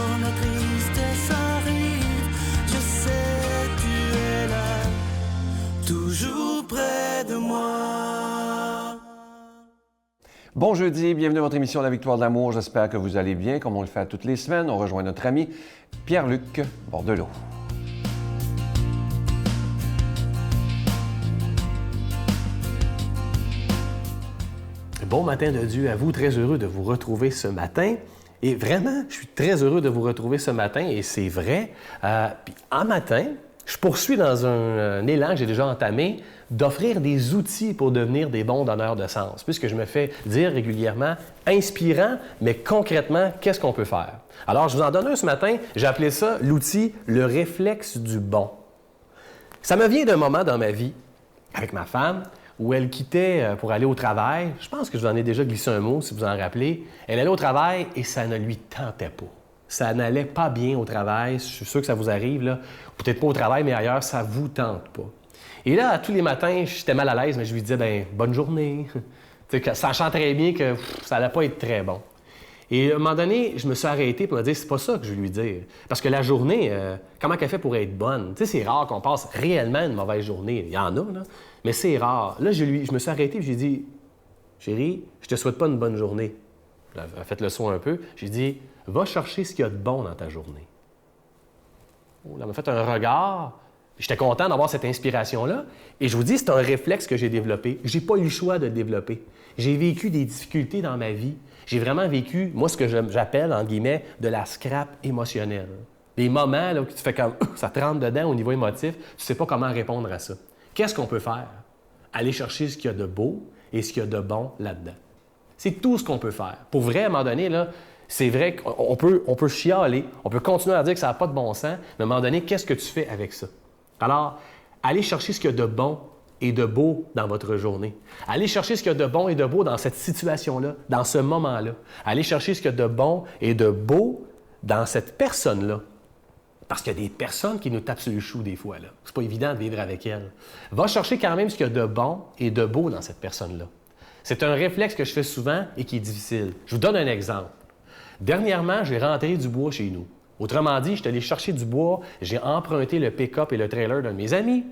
quand la tristesse arrive, je sais tu es là, toujours près de moi. Bon jeudi, bienvenue à votre émission La Victoire de l'amour. J'espère que vous allez bien. Comme on le fait toutes les semaines, on rejoint notre ami Pierre-Luc Bordelot. Bon matin de Dieu à vous, très heureux de vous retrouver ce matin. Et vraiment, je suis très heureux de vous retrouver ce matin, et c'est vrai. Puis en matin, je poursuis dans un élan que j'ai déjà entamé d'offrir des outils pour devenir des bons donneurs de sens, puisque je me fais dire régulièrement, inspirant, mais concrètement, qu'est-ce qu'on peut faire? Alors, je vous en donne un ce matin, j'ai appelé ça l'outil « Le réflexe du bon ». Ça me vient d'un moment dans ma vie, avec ma femme, où elle quittait pour aller au travail. Je pense que je vous en ai déjà glissé un mot, si vous en rappelez. Elle allait au travail et ça ne lui tentait pas. Ça n'allait pas bien au travail. Je suis sûr que ça vous arrive, là. Peut-être pas au travail, mais ailleurs, ça ne vous tente pas. Et là, tous les matins, j'étais mal à l'aise, mais je lui disais, bien, bonne journée. Sachant très bien que ça n'allait pas être très bon. Et à un moment donné, je me suis arrêté pour me dire, c'est pas ça que je veux lui dire. Parce que la journée, comment qu'elle fait pour être bonne? Tu sais, c'est rare qu'on passe réellement une mauvaise journée. Il y en a, là, mais c'est rare. Là, je me suis arrêté et je lui ai dit, chérie, je te souhaite pas une bonne journée. Elle a fait le son un peu. J'ai dit, va chercher ce qu'il y a de bon dans ta journée. Oh, elle m'a fait un regard. J'étais content d'avoir cette inspiration-là. Et je vous dis, c'est un réflexe que j'ai développé. J'ai pas eu le choix de le développer. J'ai vécu des difficultés dans ma vie. J'ai vraiment vécu, moi, ce que j'appelle, en guillemets, de la scrap émotionnelle. Des moments là, où tu fais comme, ça te rentre dedans au niveau émotif, tu sais pas comment répondre à ça. Qu'est-ce qu'on peut faire? Aller chercher ce qu'il y a de beau et ce qu'il y a de bon là-dedans. C'est tout ce qu'on peut faire. Pour vrai, à un moment donné, là, c'est vrai qu'on peut chialer, on peut continuer à dire que ça n'a pas de bon sens, mais à un moment donné, qu'est-ce que tu fais avec ça? Alors, allez chercher ce qu'il y a de bon et de beau dans votre journée. Allez chercher ce qu'il y a de bon et de beau dans cette situation-là, dans ce moment-là. Allez chercher ce qu'il y a de bon et de beau dans cette personne-là. Parce qu'il y a des personnes qui nous tapent sur le chou des fois. Là. C'est pas évident de vivre avec elles. Va chercher quand même ce qu'il y a de bon et de beau dans cette personne-là. C'est un réflexe que je fais souvent et qui est difficile. Je vous donne un exemple. Dernièrement, j'ai rentré du bois chez nous. Autrement dit, je suis allé chercher du bois, j'ai emprunté le pick-up et le trailer d'un de mes amis.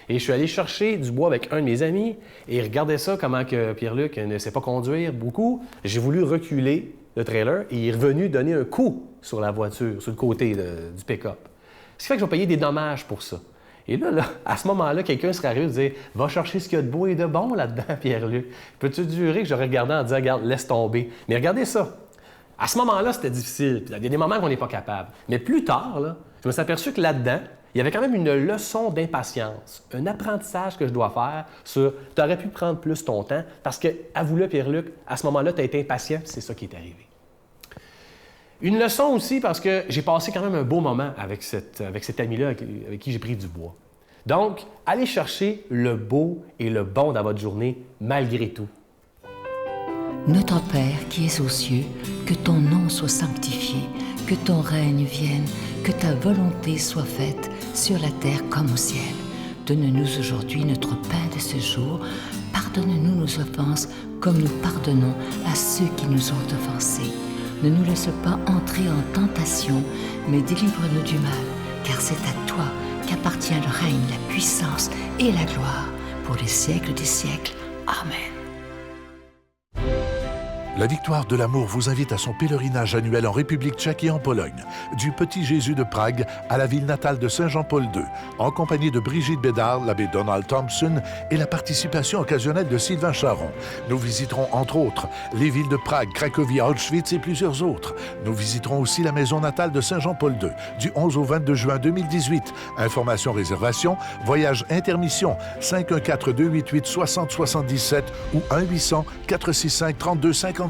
Et je suis allé chercher du bois avec un de mes amis. Et regardez ça, comment que Pierre-Luc ne sait pas conduire beaucoup. J'ai voulu reculer le trailer et il est revenu donner un coup sur la voiture, sur le côté du pick-up. Ce qui fait que je vais payer des dommages pour ça. Et là, à ce moment-là, quelqu'un serait arrivé et dire « Va chercher ce qu'il y a de beau et de bon là-dedans, Pierre-Luc. » Peux-tu jurer que j'aurais regardé en disant « Regarde, laisse tomber. » Mais regardez ça. À ce moment-là, c'était difficile. Il y a des moments qu'on n'est pas capable. Mais plus tard, là, je me suis aperçu que là-dedans, il y avait quand même une leçon d'impatience, un apprentissage que je dois faire sur « Tu aurais pu prendre plus ton temps parce que, avoue-le, Pierre-Luc, à ce moment-là, tu as été impatient, c'est ça qui est arrivé. » Une leçon aussi parce que j'ai passé quand même un beau moment avec cet ami-là avec qui j'ai pris du bois. Donc, allez chercher le beau et le bon dans votre journée malgré tout. Notre Père qui es aux cieux, que ton nom soit sanctifié, que ton règne vienne, que ta volonté soit faite sur la terre comme au ciel. Donne-nous aujourd'hui notre pain de ce jour. Pardonne-nous nos offenses comme nous pardonnons à ceux qui nous ont offensés. Ne nous laisse pas entrer en tentation, mais délivre-nous du mal, car c'est à toi qu'appartient le règne, la puissance et la gloire pour les siècles des siècles. Amen. La Victoire de l'amour vous invite à son pèlerinage annuel en République tchèque et en Pologne, du Petit Jésus de Prague à la ville natale de Saint-Jean-Paul II, en compagnie de Brigitte Bédard, l'abbé Donald Thompson et la participation occasionnelle de Sylvain Charon. Nous visiterons entre autres les villes de Prague, Cracovie, Auschwitz et plusieurs autres. Nous visiterons aussi la maison natale de Saint-Jean-Paul II, du 11 au 22 juin 2018. Informations, réservations, voyage intermission, 514-288-6077 ou 1-800-465-3250.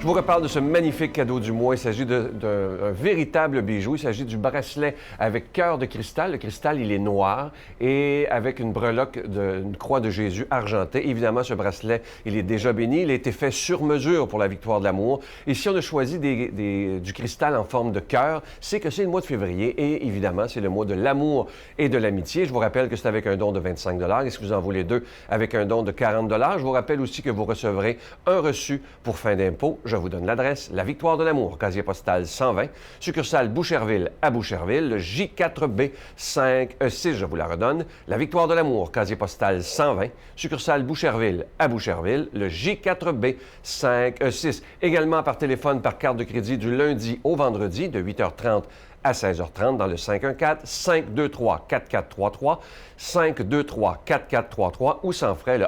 Je vous reparle de ce magnifique cadeau du mois. Il s'agit d'un véritable bijou. Il s'agit du bracelet avec cœur de cristal. Le cristal, il est noir et avec une breloque, une croix de Jésus argentée. Évidemment, ce bracelet, il est déjà béni. Il a été fait sur mesure pour la Victoire de l'amour. Et si on a choisi du cristal en forme de cœur, c'est que c'est le mois de février et évidemment, c'est le mois de l'amour et de l'amitié. Je vous rappelle que c'est avec un don de 25 $. Et si vous en voulez deux, avec un don de 40 $. Je vous rappelle aussi que vous recevrez un reçu pour fin d'impôt. Je Je vous donne l'adresse. La Victoire de l'amour, casier postal 120, succursale Boucherville à Boucherville, le J4B 5E6, je vous la redonne. La Victoire de l'amour, casier postal 120, succursale Boucherville à Boucherville, le J4B 5E6. Également par téléphone, par carte de crédit du lundi au vendredi de 8h30 à 16h30 dans le 514-523-4433, 523-4433 ou sans frais le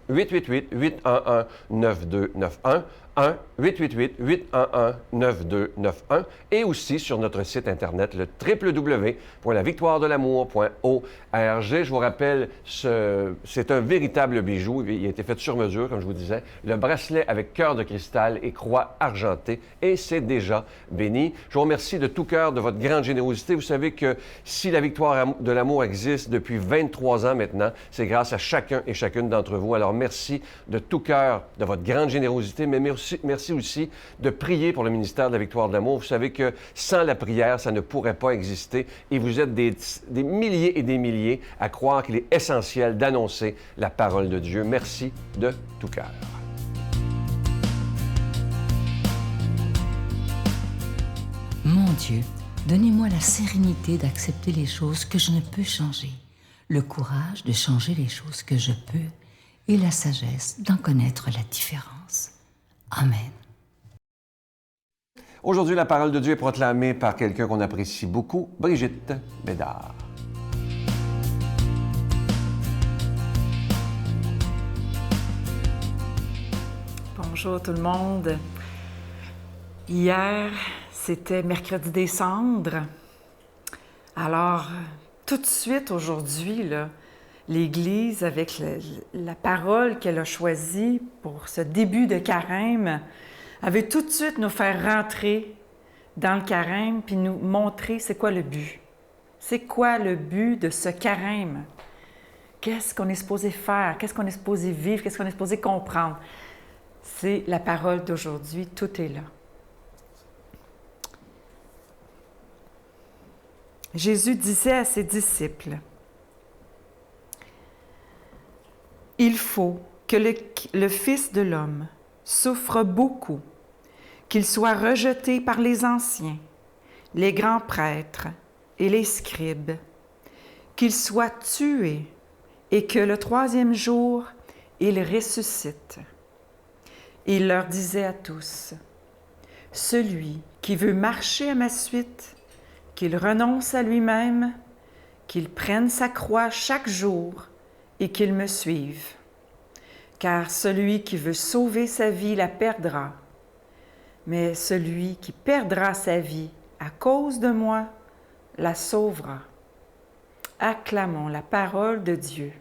1-888-811-9291, 1-888-811-9291 et aussi sur notre site Internet, le www.lavictoiredelamour.org. Je vous rappelle, c'est un véritable bijou. Il a été fait sur mesure, comme je vous disais. Le bracelet avec cœur de cristal et croix argentée et c'est déjà béni. Je vous remercie de tout cœur de votre grande générosité. Vous savez que si la Victoire de l'amour existe depuis 23 ans maintenant, c'est grâce à chacun et chacune d'entre vous. Alors merci de tout cœur de votre grande générosité, mais merci aussi de prier pour le ministère de la Victoire de l'amour. Vous savez que sans la prière, ça ne pourrait pas exister et vous êtes des milliers et des milliers à croire qu'il est essentiel d'annoncer la parole de Dieu. Merci de tout cœur. Mon Dieu, donnez-moi la sérénité d'accepter les choses que je ne peux changer, le courage de changer les choses que je peux et la sagesse d'en connaître la différence. Amen. Aujourd'hui, la parole de Dieu est proclamée par quelqu'un qu'on apprécie beaucoup, Brigitte Bédard. Bonjour tout le monde. Hier, c'était mercredi des Cendres. Alors, tout de suite aujourd'hui, là, l'Église, avec la parole qu'elle a choisie pour ce début de carême, elle veut tout de suite nous faire rentrer dans le carême puis nous montrer c'est quoi le but. C'est quoi le but de ce carême? Qu'est-ce qu'on est supposé faire? Qu'est-ce qu'on est supposé vivre? Qu'est-ce qu'on est supposé comprendre? C'est la parole d'aujourd'hui, tout est là. Jésus disait à ses disciples, « Il faut que le Fils de l'homme souffre beaucoup, qu'il soit rejeté par les anciens, les grands prêtres et les scribes, qu'il soit tué et que le troisième jour, il ressuscite. » Il leur disait à tous, « Celui qui veut marcher à ma suite, qu'il renonce à lui-même, qu'il prenne sa croix chaque jour et qu'il me suive. Car celui qui veut sauver sa vie la perdra, mais celui qui perdra sa vie à cause de moi la sauvera. » Acclamons la parole de Dieu.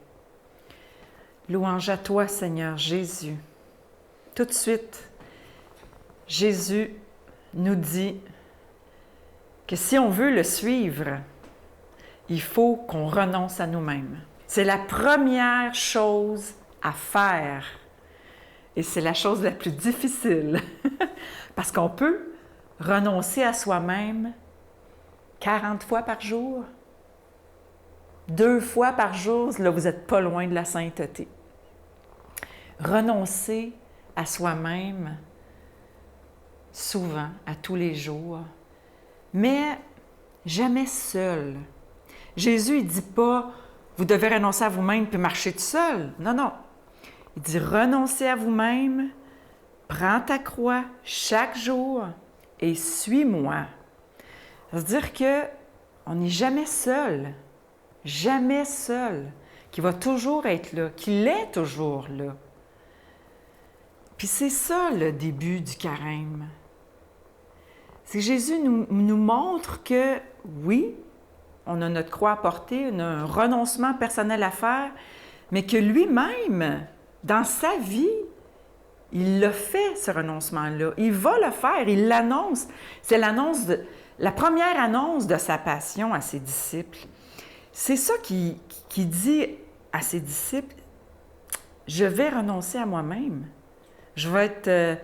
Louange à toi, Seigneur Jésus. Tout de suite, Jésus nous dit que si on veut le suivre, il faut qu'on renonce à nous-mêmes. C'est la première chose à faire. Et c'est la chose la plus difficile. Parce qu'on peut renoncer à soi-même 40 fois par jour. 2 fois par jour, là, vous n'êtes pas loin de la sainteté. Renoncer à soi-même, souvent, à tous les jours, mais jamais seul. Jésus, il ne dit pas « vous devez renoncer à vous-même puis marcher tout seul ». Non, non. Il dit « renoncez à vous-même, prends ta croix chaque jour et suis-moi ». C'est-à-dire qu'on n'est jamais seul, qu'il va toujours être là, qu'il est toujours là. Puis c'est ça le début du carême. C'est que Jésus nous montre que, oui, on a notre croix à porter, on a un renoncement personnel à faire, mais que lui-même, dans sa vie, il l'a fait, ce renoncement-là. Il va le faire, il l'annonce. C'est la première annonce de sa passion à ses disciples. C'est ça qu'il dit à ses disciples, « Je vais renoncer à moi-même. Je vais être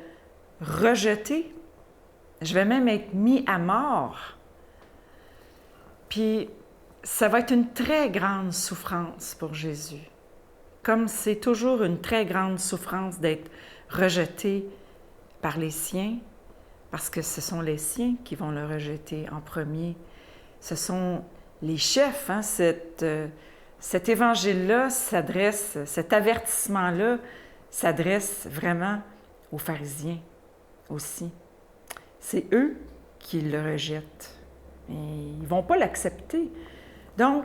rejeté. Je vais même être mis à mort. » Puis, ça va être une très grande souffrance pour Jésus. Comme c'est toujours une très grande souffrance d'être rejeté par les siens, parce que ce sont les siens qui vont le rejeter en premier. Ce sont les chefs, hein? Cet évangile-là s'adresse, cet avertissement-là s'adresse vraiment aux pharisiens aussi. C'est eux qui le rejettent. Et ils ne vont pas l'accepter. Donc,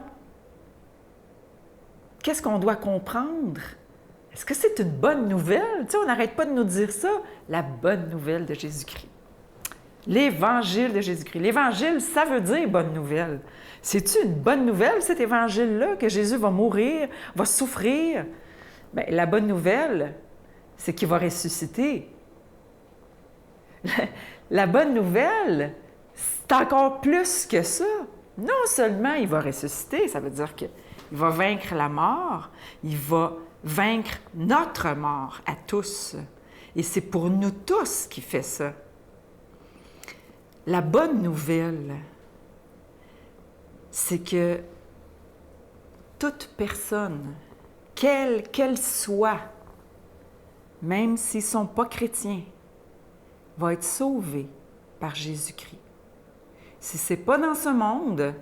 qu'est-ce qu'on doit comprendre? Est-ce que c'est une bonne nouvelle? Tu sais, on n'arrête pas de nous dire ça. La bonne nouvelle de Jésus-Christ. L'Évangile de Jésus-Christ. L'Évangile, ça veut dire bonne nouvelle. C'est-tu une bonne nouvelle, cet Évangile-là, que Jésus va mourir, va souffrir? Bien, la bonne nouvelle, c'est qu'il va ressusciter. La bonne nouvelle, c'est encore plus que ça. Non seulement il va ressusciter, ça veut dire qu'il va vaincre la mort, il va vaincre notre mort à tous. Et c'est pour nous tous qu'il fait ça. La bonne nouvelle, c'est que toute personne, quelle qu'elle soit, même s'ils ne sont pas chrétiens, va être sauvée par Jésus-Christ. Si ce n'est pas dans ce monde,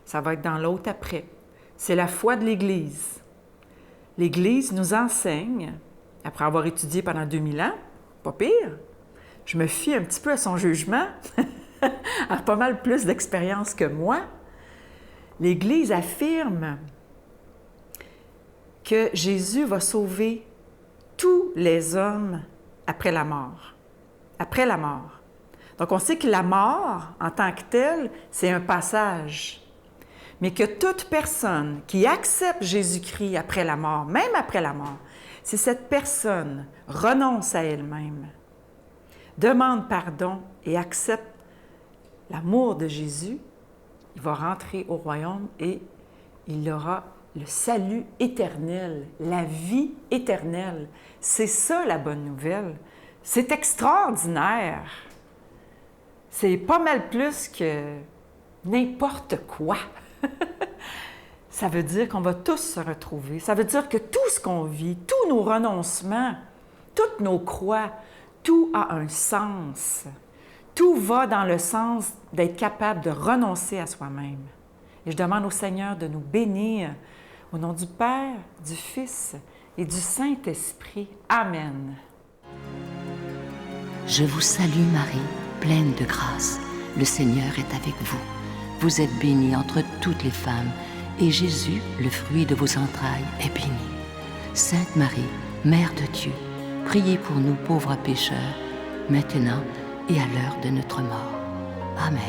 ça va être dans l'autre après. C'est la foi de l'Église. L'Église nous enseigne, après avoir étudié pendant 2000 ans, pas pire, je me fie un petit peu à son jugement, elle a pas mal plus d'expérience que moi. L'Église affirme que Jésus va sauver tous les hommes après la mort. Après la mort. Donc, on sait que la mort, en tant que telle, c'est un passage. Mais que toute personne qui accepte Jésus-Christ après la mort, même après la mort, si cette personne renonce à elle-même, demande pardon et accepte l'amour de Jésus, il va rentrer au royaume et il aura le salut éternel, la vie éternelle. C'est ça la bonne nouvelle. C'est extraordinaire. C'est pas mal plus que n'importe quoi. Ça veut dire qu'on va tous se retrouver. Ça veut dire que tout ce qu'on vit, tous nos renoncements, toutes nos croix, tout a un sens. Tout va dans le sens d'être capable de renoncer à soi-même. Et je demande au Seigneur de nous bénir au nom du Père, du Fils et du Saint-Esprit. Amen. Je vous salue Marie, pleine de grâce. Le Seigneur est avec vous. Vous êtes bénie entre toutes les femmes, et Jésus, le fruit de vos entrailles, est béni. Sainte Marie, Mère de Dieu, priez pour nous pauvres pécheurs, maintenant et à l'heure de notre mort. Amen.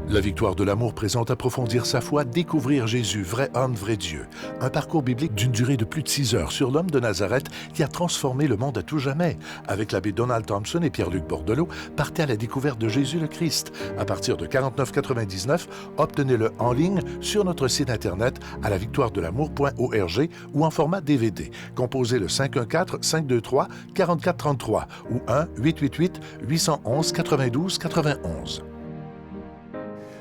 La victoire de l'amour présente Approfondir sa foi, découvrir Jésus, vrai homme, vrai Dieu. Un parcours biblique d'une durée de plus de 6 heures sur l'homme de Nazareth qui a transformé le monde à tout jamais. Avec l'abbé Donald Thompson et Pierre-Luc Bordelot, partez à la découverte de Jésus le Christ. À partir de 49,99, obtenez-le en ligne sur notre site Internet à lavictoiredelamour.org ou en format DVD. Composez le 514-523-4433 ou 1-888-811-92-91.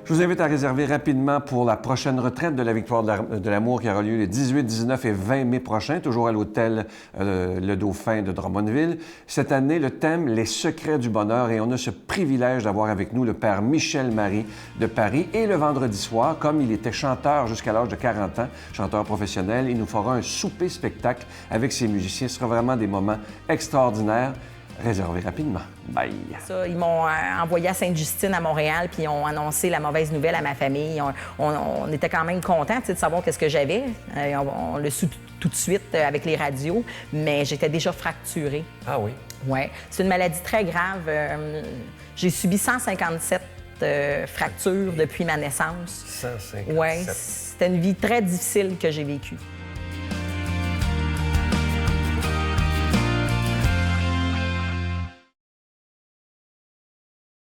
Je vous invite à réserver rapidement pour la prochaine retraite de la Victoire de l'amour qui aura lieu les 18, 19 et 20 mai prochains, toujours à l'hôtel Le Dauphin de Drummondville. Cette année, le thème « Les secrets du bonheur » et on a ce privilège d'avoir avec nous le père Michel Marie de Paris. Et le vendredi soir, comme il était chanteur jusqu'à l'âge de 40 ans, chanteur professionnel, il nous fera un souper-spectacle avec ses musiciens. Ce sera vraiment des moments extraordinaires. Réservez rapidement. Bye! Ça, ils m'ont envoyé à Sainte-Justine à Montréal, puis ils ont annoncé la mauvaise nouvelle à ma famille. On était quand même contents de savoir qu'est-ce que j'avais. On l'a su tout de suite avec les radios, mais j'étais déjà fracturée. Ah oui? Oui. C'est une maladie très grave. J'ai subi 157 fractures depuis ma naissance. 157? Oui. C'était une vie très difficile que j'ai vécue.